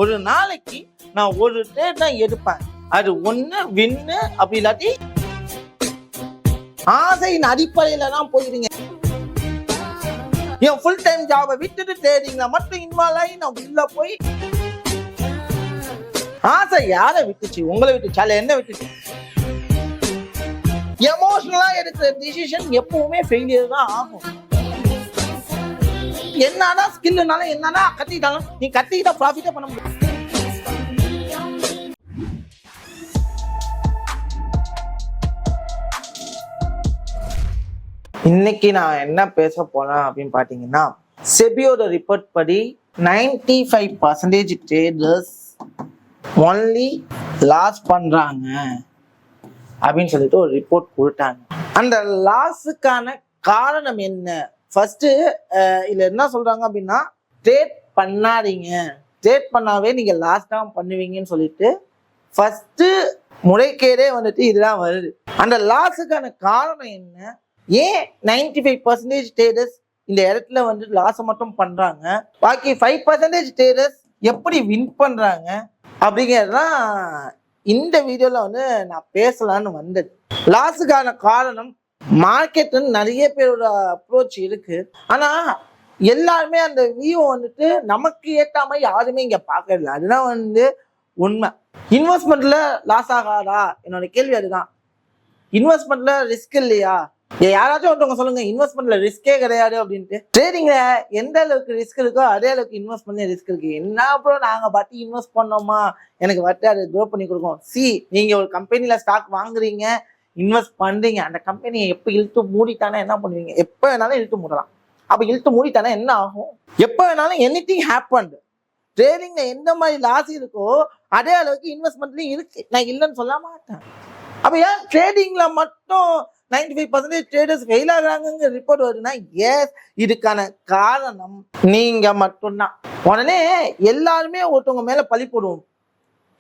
ஒரு நாளைக்கு நான் ஒரு ட்ரேட் தான் எடுப்பேன். அது ஒண்ணு வின்னு, அப்படி இல்லாட்டி ஆசையின் அடிப்படையில தான் போயிருங்க. என் ஃபுல் டைம் ஜாபை விட்டுட்டு ட்ரேடிங்ல மட்டும் இன்வால்வ் ஆகி நான் உள்ள போய் ஆசை யாரை விட்டுச்சு? உங்களை விட்டுச்சா இல்ல என்ன விட்டுச்சு? எமோஷனலா எடுக்கிற டிசிஷன் எப்பவுமே ஃபெயிலியர் தான் ஆகும். என்னன்னா ஸ்கில்னால என்னன்னா கத்திக்கிட்டாலும் நீ கத்திக்கிட்டா ப்ராஃபிட்டே பண்ண முடியும். இன்னைக்கு நான் என்ன பேச போறேன் அப்படின்னு பாத்தீங்கன்னா, செபியோட ரிப்போர்ட் படி 95% ட்ரேடர்ஸ் ஒன்லி லாஸ் பண்றாங்க அப்படின்னு சொல்லிட்டு ஒரு ரிப்போர்ட் கொடுத்தாங்க. அந்த லாஸுக்கான காரணம் என்ன? ஃபர்ஸ்ட் இதுல என்ன சொல்றாங்க அப்படின்னா, ட்ரேட் பண்ணாதீங்க, ட்ரேட் பண்ணாவே நீங்க லாஸ் தான் பண்ணுவீங்கன்னு சொல்லிட்டு ஃபர்ஸ்ட் முறைகேடே வந்துட்டு இதுதான் வருது. அந்த லாஸுக்கான காரணம் என்ன? ஏன் 95% ட்ரேடர்ஸ் இந்த இடத்துல வந்து லாஸை மட்டும் பண்றாங்க, பாக்கி 5% ட்ரேடர்ஸ் எப்படி வின் பண்றாங்க அப்படிங்கிறதுதான் இந்த வீடியோல வந்து நான் பேசலான்னு வந்தது. லாஸுக்கான காரணம் மார்க்கெட் நிறைய பேரோட அப்ரோச் இருக்கு. ஆனா எல்லாருமே அந்த வியூ வந்துட்டு நமக்கு ஏற்ற மாதிரி யாருமே இங்க பாக்கல. அதுதான் வந்து உண்மை. இன்வெஸ்ட்மெண்ட்ல லாஸ் ஆகாதா? என்னோட கேள்வி அதுதான். இன்வெஸ்ட்மெண்ட்ல ரிஸ்க் இல்லையா? யாராச்சும் ஒருத்தவங்க சொல்லுங்க, இன்வெஸ்ட்மெண்ட்ல ரிஸ்கே கிடையாது அப்படின்ட்டு. ட்ரேடிங்ல எந்த அளவுக்கு ரிஸ்க் இருக்கோ அதே அளவுக்கு இன்வெஸ்ட்மெண்ட்ல ரிஸ்க் இருக்கு. என்ன அப்புறம் நாங்க பாட்டி இன்வெஸ்ட் பண்ணோமா, எனக்கு வட்டி அது க்ரோ பண்ணி கொடுக்கும். நீங்க ஒரு கம்பெனில ஸ்டாக் வாங்குறீங்க, இன்வெஸ்ட் பண்றீங்க, அந்த கம்பெனியை எப்ப இழுத்து மூடித்தானே என்ன பண்ணுவீங்க? எப்ப வேணாலும் இழுத்து மூடலாம். அப்ப இழுத்து மூடித்தானே என்ன ஆகும்? எப்ப வேணாலும் எனிதிங் ஹேப்பன். ட்ரேடிங்ல எந்த மாதிரி லாஸ் இருக்கோ அதே அளவுக்கு இன்வெஸ்ட்மெண்ட்லயும் இருக்கு, நான் இல்லைன்னு சொல்ல மாட்டேன். அப்ப ஏன் ட்ரேடிங்ல மட்டும் 95% ட்ரேடர்ஸ் ஃபெயில் ஆகுறாங்க ரிப்போர்ட் வருதுன்னா, எஸ், இதுக்கான காரணம் நீங்க மட்டும்தான். உடனே எல்லாருமே ஒருத்தவங்க மேல பழி போடுவோம்.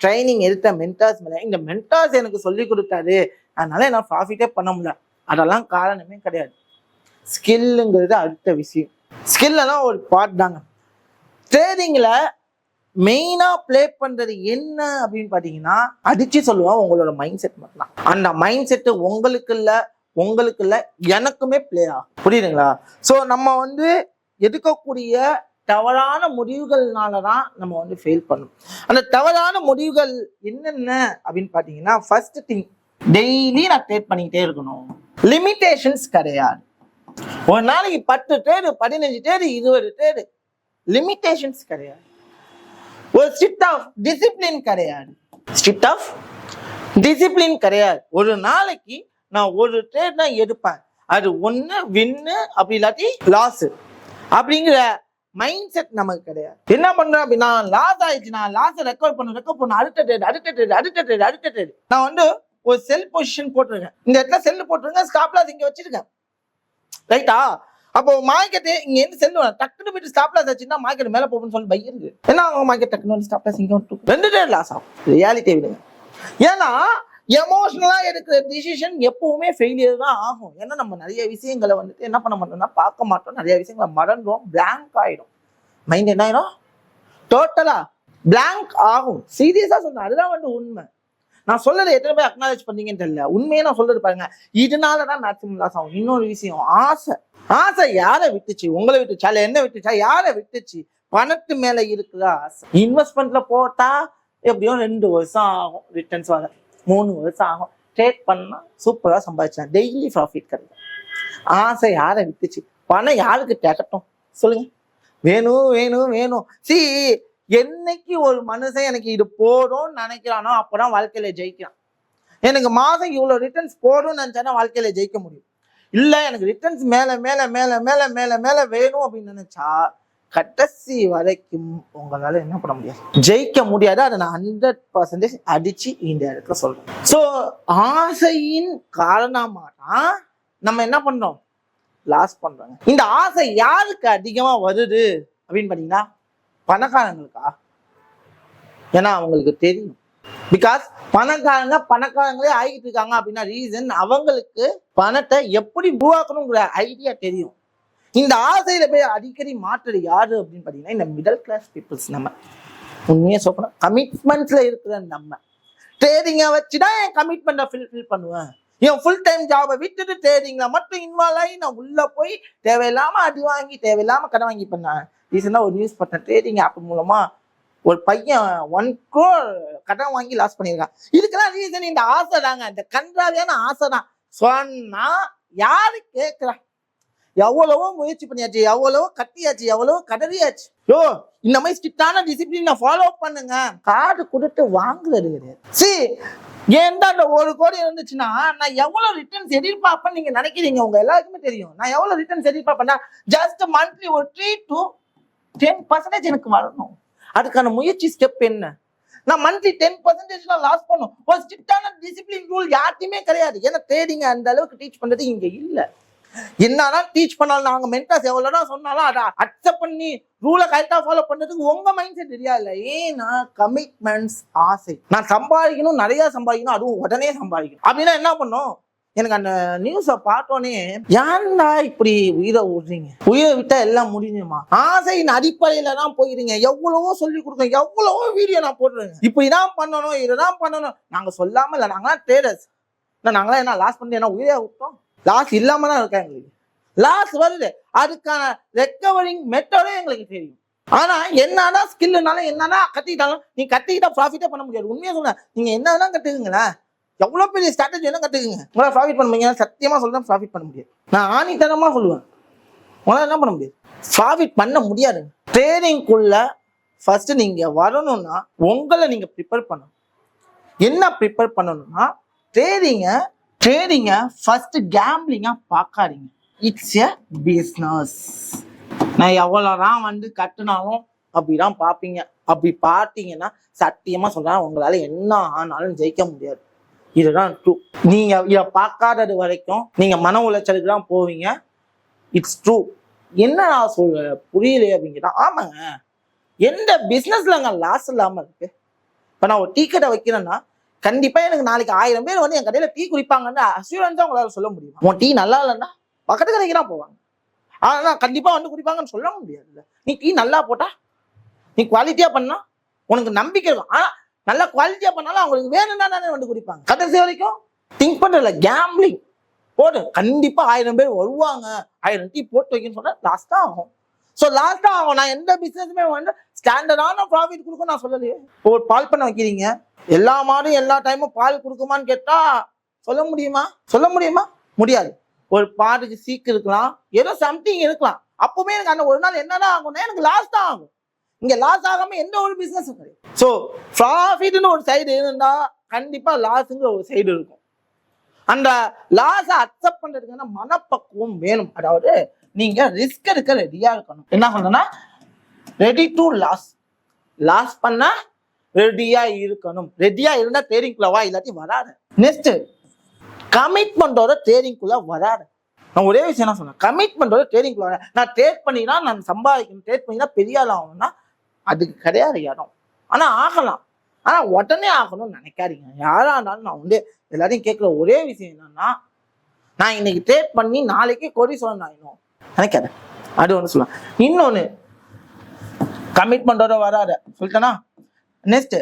ட்ரைனிங் எடுத்த மென்டார்ஸ் மேல, இந்த மென்டார்ஸ் எனக்கு சொல்லி கொடுத்தாரு அதனால என்ன ப்ராஃபிட்டே பண்ண முடியல, அதெல்லாம் காரணமே கிடையாது. ஸ்கில்லுங்கிறது அடுத்த விஷயம். ஸ்கில்லாம் ஒரு பார்ட் தாங்க. ட்ரேடிங்ல மெயினா பிளே பண்றது என்ன அப்படின்னு பாத்தீங்கன்னா, அடிச்சு சொல்லுவோம், உங்களோட மைண்ட் செட் மட்டும் தான். அந்த மைண்ட் செட் உங்களுக்கு இல்ல எனக்குமே பிளே ஆகும். புரியுதுங்களா? ஸோ நம்ம வந்து எடுக்கக்கூடிய தவறான முடிவுகள்னாலதான் நம்ம வந்து ஃபெயில் பண்ணணும். அந்த தவறான முடிவுகள் என்னென்ன அப்படின்னு பாத்தீங்கன்னா, ஃபர்ஸ்ட் திங், டெய்லி நான் ட்ரேட் பண்ணிக்கிட்டே இருக்கணும். லிமிடேஷன்ஸ் கிடையாது. ஒரு நாளைக்கு 10 ட்ரேடு, 15 ட்ரேடு, 20 ட்ரேடு, லிமிடேஷன்ஸ் கிடையாது. ஒரு ஸ்ட்ரிக்ட் ஆஃப் டிசிப்ளின் கிடையாது. ஸ்ட்ரிக்ட் ஆஃப் டிசிப்ளின் கிடையாது. ஒரு நாளைக்கு நான் ஒரு ட்ரேட் தான் எடுப்பேன், அது ஒண்ணு வின்னு, அப்படி இல்லாட்டி லாஸ் அப்படிங்கிற மைண்ட் செட் நமக்கு கிடையாது. என்ன பண்றேன் அப்படின்னா, லாஸ் ஆயிடுச்சு, நான் லாஸ் ரெக்கவர் பண்ண அடுத்த ட்ரேட் நான் வந்து ஒரு செல் பொசிஷன் போட்டிருக்கேன். இந்த இடத்துல செல் போட்டிருக்கேன், ஸ்டாப் லாஸ் இங்க வச்சிருக்கேன், ரைட்டா? அப்போ மார்க்கெட் இங்க இருந்து செல்லுவேன், டக்குனு போயிட்டு ஸ்டாப் லாஸ் ஆச்சுன்னா மார்க்கெட் மேல போகும்னு சொல்லி பையன் இருக்கு. என்ன ஆகும்? மார்க்கெட் டக்குனு ஸ்டாப் லாஸ் இங்க 2 ட்ரேட் லாஸ் ஆகும். ரியாலிட்டி விடுங்க. ஏன்னா எமோஷனலா எடுக்கிற டிசிஷன் எப்பவுமே ஃபெயிலியர் தான் ஆகும். ஏன்னா நம்ம நிறைய விஷயங்களை வந்துட்டு என்ன பண்ண மாட்டோம்னா, பார்க்க மாட்டோம், நிறைய விஷயங்களை மறந்துடும், பிளாங்க் ஆயிடும். மைண்ட் என்ன ஆயிடும்? டோட்டலா பிளாங்க் ஆகும். சீரியஸா சொல்றேன், அதுதான் வந்து உண்மை. நான் சொல்றது எத்தனை பேர் அக்னாலேஜ் பண்ணீங்கன்னு தெரியல. உண்மையே நான் சொல்றது பாருங்க, இதனாலதான் மேக்ஸிமம் லாஸ் ஆகும். இன்னொரு விஷயம், ஆசை யாரை விட்டுச்சு? உங்களை விட்டுச்சா இல்ல என்ன விட்டுச்சா? யாரை விட்டுச்சு? பணத்து மேல இருக்குதா ஆசை. இன்வெஸ்ட்மெண்ட்ல போட்டா எப்படியும் 2 வருஷம் ஆகும் ரிட்டர்ன்ஸ் வர, 3 வருஷம் ஆகும். ட்ரேட் பண்ணா சூப்பரா சம்பாதிச்சா, டெய்லி ப்ராஃபிட் கிடைக்கும். ஆசை யாரை விட்டுச்சு? பணம் யாருக்கு தேட்டட்டும் சொல்லுங்க? வேணும். என்னைக்கு ஒரு மனுஷன் எனக்கு இது போடும்னு நினைக்கிறானோ அப்பதான் வாழ்க்கையில ஜெயிக்கிறான். எனக்கு மாதம் இவ்வளவு ரிட்டர்ன்ஸ் போடும்னு நினைச்சாதான் வாழ்க்கையில ஜெயிக்க முடியும். இல்ல எனக்கு ரிட்டர்ன்ஸ் மேல வேணும் அப்படின்னு நினைச்சா கடைசி வரைக்கும் உங்களால என்ன பண்ண முடியாது, ஜெயிக்க முடியாது. அதை நான் 100% அடிச்சு இந்த இடத்துல சொல்றேன். ஸோ ஆசையின் காரணமா தான் நம்ம என்ன பண்றோம், லாஸ் பண்றாங்க. இந்த ஆசை யாருக்கு அதிகமா வருது அப்படின்னு பாத்தீங்கன்னா, பணக்காரங்களுக்கா? ஏன்னா அவங்களுக்கு தெரியும். பிகாஸ் பணக்காரங்களே ஆகிட்டு இருக்காங்க அப்படின்னா ரீசன், அவங்களுக்கு பணத்தை எப்படி உருவாக்கணுங்கிற ஐடியா தெரியும். இந்த ஆசையில போய் அடிக்கடி மாற்றுறது யாரு அப்படின்னு பாத்தீங்கன்னா, இந்த மிடில் கிளாஸ் பீப்புள்ஸ். நம்ம உண்மையா சொல்ல கமிட்மெண்ட்ஸ்ல இருக்கிற நம்ம ட்ரேடிங்கை வச்சுதான் என் கமிட்மெண்ட்டை ஃபில் பண்ணுவேன். என் ஃபுல் டைம் ஜாபை விட்டுட்டு ட்ரேடிங்ல மட்டும் இன்வால்வ் ஆகி நான் உள்ள போய் தேவையில்லாம அடி வாங்கி தேவையில்லாம கடன் வாங்கி பண்ணேன். ரீசெண்டாக ஒரு நியூஸ் பார்த்தேன், ட்ரேடிங் ஆப் மூலமா ஒரு பையன் 1 crore கடன் வாங்கி லாஸ் பண்ணியிருக்கான். இதுக்கெல்லாம் ரீசன் இந்த ஆசை தாங்க, இந்த கன்றாவியான ஆசை தான். சொன்னா யாரு கேட்கிறா? எவ்வளவோ முயற்சி பண்ணியாச்சு, எவ்வளவோ கட்டியாச்சு, எவ்வளவோ கடறியாச்சு. யோ இந்த மாதிரி ஸ்ட்ரிக்டான டிசிப்ளினை ஃபாலோ பண்ணுங்க. கார்டு கொடுத்து வாங்குறது கிடையாது. ஏன்டா அந்த 1 கோடி இருந்துச்சுன்னா நான் எவ்வளவு ரிட்டர்ன்ஸ் எதிர்பார்ப்பேன்னு நீங்க நினைக்கிறீங்க? உங்க எல்லாருக்குமே தெரியும் நான் எவ்வளவு ரிட்டர்ன்ஸ் எதிர்பார்ப்பேன்னா ஜஸ்ட் மந்த்லி ஒரு 3 to 10% எனக்கு வரணும். அதுக்கான முயற்சி ஸ்டெப் என்ன? நான் மந்த்லி 10% லாஸ் பண்ணும். ஒரு ஸ்ட்ரிக்டான டிசிப்ளின் ரூல் யார்ட்டையுமே கிடையாது. ஏன்னா ட்ரேடிங் அந்த அளவுக்கு டீச் பண்றது இங்க இல்ல. என்னதான் டீச் பண்ணாலும் நாங்க மென்டாஸ் எவ்வளவுதான் சொன்னாலும் அதை அக்செப்ட் பண்ணி ரூலை கரெக்டா ஃபாலோ பண்றதுக்கு உங்க மைண்ட் செட் சரியா இல்லை. ஏன்னா கமிட்மெண்ட்ஸ், ஆசை. நான் சம்பாதிக்கணும், நிறைய சம்பாதிக்கணும், அதுவும் உடனே சம்பாதிக்கணும் அப்படின்னா என்ன பண்ணும்? எனக்கு அந்த நியூஸை பார்த்தோன்னே ஏன்டா இப்படி உயிரை விடுறீங்க? உயிரை விட்டா எல்லாம் முடிஞ்சுமா? ஆசையின் அடிப்படையில தான் போயிருங்க. எவ்வளவோ சொல்லி கொடுங்க, எவ்வளவோ வீடியோ நான் போடுறேங்க. இப்படிதான் பண்ணணும், இதைதான் பண்ணணும். நாங்க சொல்லாம இல்லை, நாங்களாம் ட்ரேடர்ஸ். நாங்களாம் என்ன லாஸ் பண்ணி என்ன உயிரை விட்டோம்? லாஸ் இல்லாம தான் இருக்கா எங்களுக்கு. லாஸ் வருது, அதுக்கான ரெக்கவரிங் மெத்தடே எங்களுக்கு தெரியும். ஆனா என்னதான் ஸ்கில்னாலும் என்னதான் கத்திக்கிட்டாலும் நீ கத்திக்கிட்டா ப்ராஃபிட்டே பண்ண முடியாது. உண்மையா சொல்ல, நீங்க என்னதான் கத்துக்குங்களேன், எவ்வளவு பெரிய ஸ்ட்ராட்டஜி என்ன கத்துக்குங்க, உங்களால் ப்ராஃபிட் பண்ண முடியாது. சத்தியமா சொல்றேன், ப்ராஃபிட் பண்ண முடியாது. நான் ஆணித்தனமா சொல்லுவேன், உங்களால் என்ன பண்ண முடியாது, ப்ராஃபிட் பண்ண முடியாது. ட்ரேடிங்குள்ள ஃபர்ஸ்ட் நீங்க வரணும்னா உங்களை நீங்க ப்ரிப்பேர் பண்ணணும். என்ன ப்ரிப்பேர் பண்ணணும்னா ட்ரேடிங்கை ஃபர்ஸ்ட் கேம்பிளிங்கா பார்க்காதீங்க. It's a business. நான் எவ்வளோதான் கட்டுனாலும் அப்படிதான் பார்ப்பீங்க. அப்படி பார்த்தீங்கன்னா சத்தியமா சொல்றேன், உங்களால என்ன ஆனாலும் ஜெயிக்க முடியாது. இதுதான் ட்ரூ. நீங்க இதை பார்க்காதது வரைக்கும் நீங்க மன உளைச்சலுக்கு தான் போவீங்க. It's true. என்ன நான் சொல்ல புரியலையே அப்படிங்கிட்டா, ஆமாங்க, எந்த பிஸ்னஸ்லங்க லாஸ் இல்லாம இருக்கு? இப்ப நான் ஒரு டீ கடை வைக்கிறேன்னா கண்டிப்பா எனக்கு நாளைக்கு 1000 பேர் என் கடையில டீ குடிப்பாங்கன்னு அஷூரன்ஸா உங்களால சொல்ல முடியும். உன் டீ நல்லா இல்லைன்னா பக்கத்து கடைக்கு தான் போவாங்க. ஆனா கண்டிப்பா குடிப்பாங்கன்னு சொல்ல முடியாது. நீ டீ நல்லா போட்டா, நீ குவாலிட்டியா பண்ணா உனக்கு நம்பிக்கை இருக்கும். ஆனா நல்லா குவாலிட்டியா பண்ணாலும் அவங்களுக்கு வேணும்னா தானே குடிப்பாங்க. கடைசி வரைக்கும் திங்க் பண்றதுல கேம்பிளிங் போடு. கண்டிப்பா 1000 பேர் வருவாங்க, 1000 டீ போட்டு வைக்கணும்னு சொன்னா லாஸ் தான் ஆகும். ஸோ லாஸ் தான் ஆகும். நான் எந்த பிசினஸுமே ஸ்டாண்டர்டான ப்ராஃபிட் கொடுக்கும் நான் சொல்லலையே. ஒரு பால் பண்ண வைக்கிறீங்க, எல்லா மாடும் எல்லா டைமும் பால் கொடுக்குமான்னு கேட்டா சொல்ல முடியுமா? முடியாது. ஒரு பாட்டுக்கு சீக்கு இருக்கலாம், ஏதோ சம்திங் இருக்கலாம். அப்பவுமே எனக்கு அந்த ஒரு நாள் என்னதான் ஆகும்னா எனக்கு லாஸ் தான் ஆகும். இங்க லாஸ் ஆகாம எந்த ஒரு பிசினஸ் கிடையாது. ஸோ ப்ராஃபிட்னு ஒரு சைடு இருந்தா கண்டிப்பா லாஸுங்கிற ஒரு சைடு இருக்கும். அந்த லாஸை அக்செப்ட் பண்றதுக்கான மனப்பக்குவம் வேணும். அதாவது நீங்க ரிஸ்க் எடுக்க ரெடியா இருக்கணும். என்ன சொல்றேன்னா ரெடி டு லாஸ் பண்ண ரெடியா இருக்கணும். ரெடியா இருந்தா ட்ரேடிங்குள்ள வா, இல்லாட்டி வராது. நெக்ஸ்ட் கமிட்மெண்டோட ட்ரேடிங்குள்ள வராது. நான் ஒரே விஷயம் என்ன சொன்னேன், கமிட்மெண்டோட ட்ரேடிங்குள்ள வர. நான் ட்ரேட் பண்ணி தான் நான் சம்பாதிக்கணும், ட்ரேட் பண்ணி தான் பெரிய ஆள் ஆகணும்னா அதுக்கு கிடையாது இடம். ஆனா ஆகலாம், ஆனா உடனே ஆகணும்னு நினைக்காதீங்க. யாரா இருந்தாலும் நான் எல்லாரையும் கேட்குற ஒரே விஷயம் என்னன்னா, நான் இன்னைக்கு ட்ரேட் பண்ணி நாளைக்கு கோடீஸ்வரன் ஆகணும் நினைக்காத. அது ஒன்று சொல்லலாம். இன்னொன்னு கமிட்மெண்டோட வராத சொல்லிட்டேன்னா. நெக்ஸ்ட்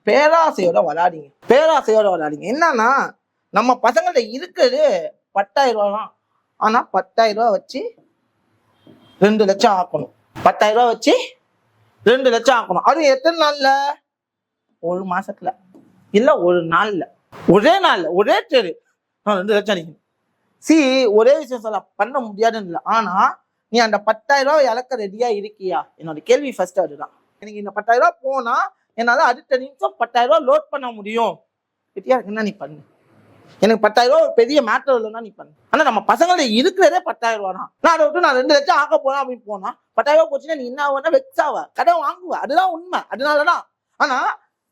பேராசையோட வராதிங்க. என்னன்னா நம்ம பசங்கள்ட்ட இருக்கிறது 10,000 ரூபா தான். ஆனா 10,000 ரூபா வச்சு 2 லட்சம் ஆக்கணும். 10,000 ரூபா வச்சு 2 லட்சம் ஆக்கணும். அது எத்தனை நாள்ல? ஒரு மாசத்துல இல்ல ஒரு நாள்ல, ஒரே நாள்ல, ஒரே ட்ரேடு 2 லட்சம் அடிக்கணும். ஒரே விஷயம் சொல்ல பண்ண முடியாதுன்னு இல்லை. ஆனா நீ அந்த 10,000 ரூபாய் இழக்க ரெடியா இருக்கியா? என்னோட கேள்வி ஃபர்ஸ்ட் அதுதான். எனக்கு இந்த 10,000 ரூபாய் போனா என்னால அடுத்த நிமிஷம் 10,000 ரூபாய் லோட் பண்ண முடியும். ரெடியா இருக்குன்னா நீ பண்ணு. எனக்கு 10,000 ரூபாய் பெரிய மேட்டர் இல்லைன்னா நீ பண்ணு. ஆனா நம்ம பசங்களை இருக்கிறதே 10,000 ரூபா தான். நான் அதை விட்டு நான் 2 லட்சம் ஆக்க போறேன் அப்படின்னு போனா 10,000 ரூபாய் போச்சுன்னா நீ என்ன ஆகுனா வெக்ஸ் ஆவ, கடன் வாங்குவ. அதுதான் உண்மை. அதனாலதான். ஆனா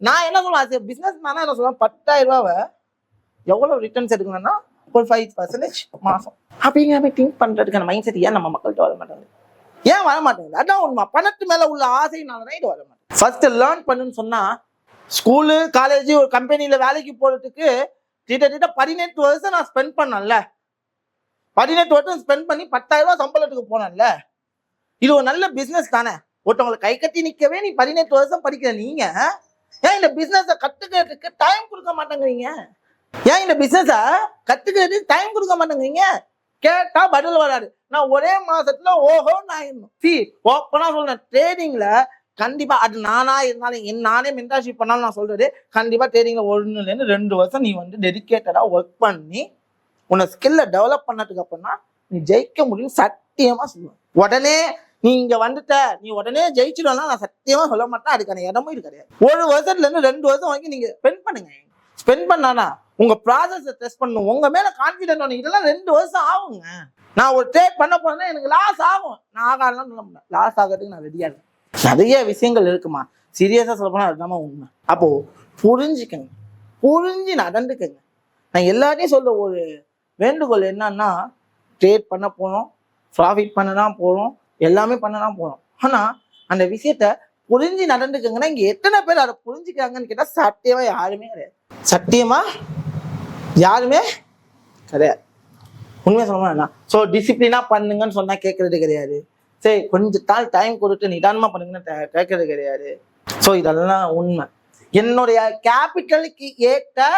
நான் என்ன சொல்லுவேன், பிசினஸ் மேனா என்ன சொல்லுவேன், 10,000 ரூபாவை எவ்வளவு ரிட்டர்ன்ஸ் எடுக்கணும்னா ஒரு 5% மாசம் அப்படிங்கிற மாதிரி திங்க் பண்றதுக்கான மைண்ட் செட் ஏன் நம்ம மக்கள்கிட்ட வர மாட்டாங்க? அதான் உண்மை. பணத்து மேல உள்ள ஆசைனாலதான் இது வர மாட்டேங்குது. ஃபர்ஸ்ட் லேர்ன் பண்ணுன்னு சொன்னா, ஸ்கூலு காலேஜ் ஒரு கம்பெனில வேலைக்கு போறதுக்கு கிட்டத்தட்ட 18 வருஷம் நான் ஸ்பெண்ட் பண்ணல. 18 வருஷம் ஸ்பெண்ட் பண்ணி 10,000 ரூபாய் சம்பளத்துக்கு போனேன்ல. இது ஒரு நல்ல பிசினஸ் தானே. ஒருத்தவங்களை கை கட்டி நிக்கவே நீ 18 வருஷம் படிக்கிற நீங்க ஏன் இந்த பிசினஸ கத்துக்கிறதுக்கு டைம் கொடுக்க மாட்டேங்கிறீங்க? ஏன் இந்த பிசினஸ கத்துக்கிறதுக்கு டைம் கொடுக்க மாட்டேங்கிறீங்க? கேட்டா பதில் வராது. நான் ஒரே மாசத்துல ஓஹோ நான் ஓப்பனா சொல்றேன், ட்ரேடிங்ல கண்டிப்பா அது நானா இருந்தாலும் நானே மென்டார்ஷிப் பண்ணாலும் நான் சொல்றது கண்டிப்பா ட்ரேடிங்ல 1 to 2 வருஷம் நீ வந்து டெடிகேட்டடா ஒர்க் பண்ணி உன்னை ஸ்கில்ல டெவலப் பண்ணதுக்கு அப்புறம் தான் நீ ஜெயிக்க முடியும் சத்தியமா சொல்லுவேன். உடனே நீ இங்க வந்துட்ட நீ உடனே ஜெயிச்சிடும்னா நான் சத்தியமா சொல்ல மாட்டேன். அதுக்கான இடமும் இது கிடையாது. 1 வருஷத்துல இருந்து 2 வருஷம் வரைக்கும் நீங்க ஸ்பெண்ட் பண்ணுங்க. ஸ்பெண்ட் பண்ணானா உங்க ப்ராசஸை டெஸ்ட் பண்ணணும், உங்க மேல கான்ஃபிடென்ட் வேணும். இதெல்லாம் 2 வருஷம் ஆகுங்க. நான் ஒரு ட்ரேட் பண்ண போறேன்னா எனக்கு லாஸ் ஆகும். நான் ஆகாதுன்னு சொல்ல முடியாது. லாஸ் ஆகிறதுக்கு நான் ரெடியா இருக்கேன். நிறைய விஷயங்கள் இருக்குமா, சீரியஸா சொல்ல போனா அதுதான் உண்மை. அப்போ புரிஞ்சுக்கங்க, புரிஞ்சு நடந்துக்கங்க. நான் எல்லாத்தையும் சொல்ற ஒரு வேண்டுகோள் என்னன்னா, ட்ரேட் பண்ண போறோம், ப்ராஃபிட் பண்ண தான் போறோம், எல்லாமே பண்ண தான் போறோம். ஆனா அந்த விஷயத்த புரிஞ்சு நடந்துக்கங்கன்னா இங்க எத்தனை பேர் அதை புரிஞ்சுக்கிறாங்கன்னு கேட்டா சத்தியமா யாருமே கிடையாது. சத்தியமா யாருமே கிடையாது. உண்மையா சொல்ல. ஸோ டிசிப்ளினா பண்ணுங்கன்னு சொன்னா கேட்கறது கிடையாது. சரி கொஞ்சம் டைம் கொடுத்து நிதானமா பண்ணுங்கன்னு கேட்கறது கிடையாது. ஸோ இதெல்லாம் உண்மை. என்னுடைய கேபிட்டலுக்கு ஏற்ற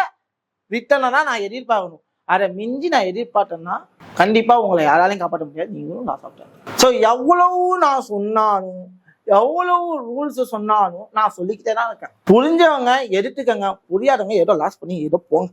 ரிட்டர்னை தான் நான் எதிர்பார்க்கணும். அதை மிஞ்சி நான் எதிர்பார்த்தேன்னா கண்டிப்பா உங்களை யாராலையும் காப்பாற்ற முடியாது. நீங்களும் நான் சாப்பிட்டேன். ஸோ எவ்வளவு நான் சொன்னாலும் எவ்வளவு ரூல்ஸ் சொன்னாலும் நான் சொல்லிக்கிட்டே தான் இருக்கேன். புரிஞ்சவங்க எடுத்துக்கங்க, புரியாதவங்க ஏதோ லாஸ் பண்ணி ஏதோ போங்க.